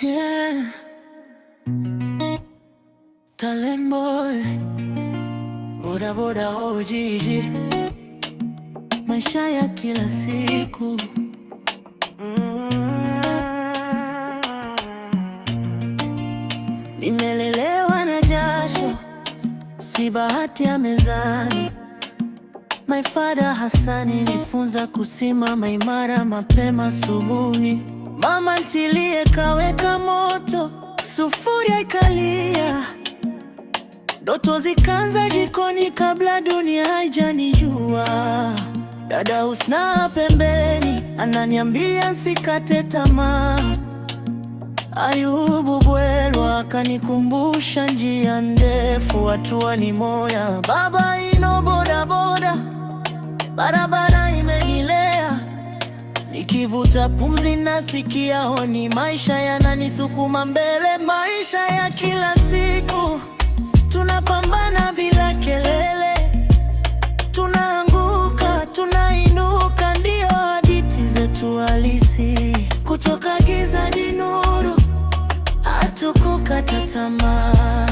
Yeah. Talent boy, boda boda OGG, maisha ya kila siku. Nimelelewa na jasho, si bahati ya mezani. My father Hasani nifunza kusimama imara mapema asubuhi. Mama ntilie kaweka moto, sufuria ikalia. Ndoto zikaanza jikoni kabla dunia haijanijua. Dada Husna pembeni ananiambia sikate tamaa. Ayubu Bwelwa akanikumbusha njia ndefu, hatua ni moya. Baba Ino boda boda, barabara imegilea. Nikivuta pumzi nasikia honi, maisha yananisukuma mbele. Maisha ya kila siku, tunapambana bila kelele. Tunaanguka, tunainuka, ndio hadithi zetu halisi. Kutoka giza hadi nuru, hatukukata tamaa.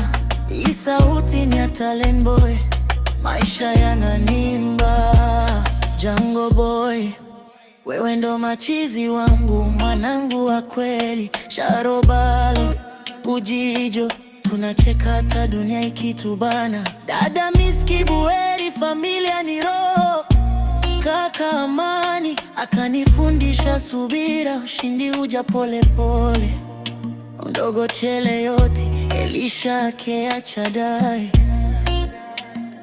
Hii sauti ni ya Talent Boy, maisha yananimba. Jungle Boy, wewe ndo machizi wangu, mwanangu wa kweli. Sharobalo, Ujijo, tunacheka hata dunia ikitubana. Dada Miski Buheri, familia ni roho. Kaka Amani akanifundisha subira, ushindi huja pole pole. Ndogo Chele yote, Elisha akeacha dai.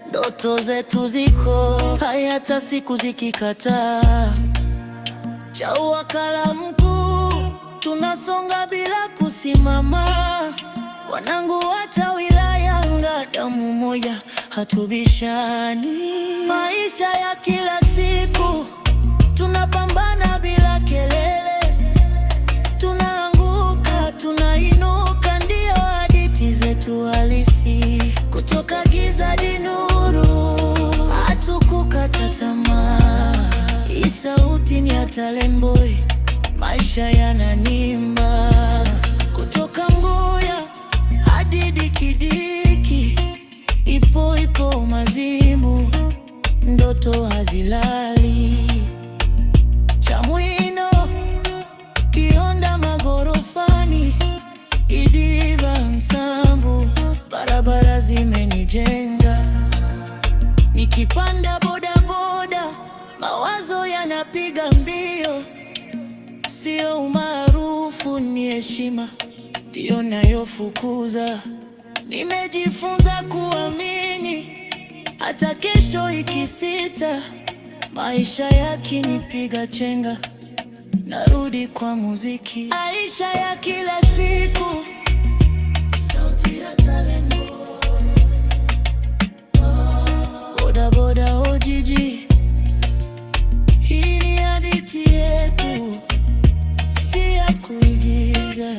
Ndoto zetu ziko hai hata siku zikikataa. Chaua kala mkuu, tunasonga bila kusimama. Wanangu hata wilaya anga, damu moja hatubishani. Maisha ya kila siku, tunapambana bila kelele. Tunaanguka, tunainuka, ndio hadithi zetu halisi. Kutoka giza hadi nuru, hatukukata tamaa. Hii sauti ni ya Talent Boy, maisha yananimba. Kutoka Mguya hadi Dikidiki, ipo ipo Mazimbu, ndoto hazilali. Chamwino, Kionda magorofani, Idiba Msambu, barabara zimenijenga. Nikipanda boda boda, mawazo yanapiga mbio. Sio umaarufu, ni heshima ndio nayofukuza. Nimejifunza kuamini hata kesho ikisita. Maisha yakinipiga chenga, narudi kwa muziki. Maisha ya kila siku, sauti ya Talent Boy. Boda boda OGG, hii ni hadithi yetu, si ya kuigiza.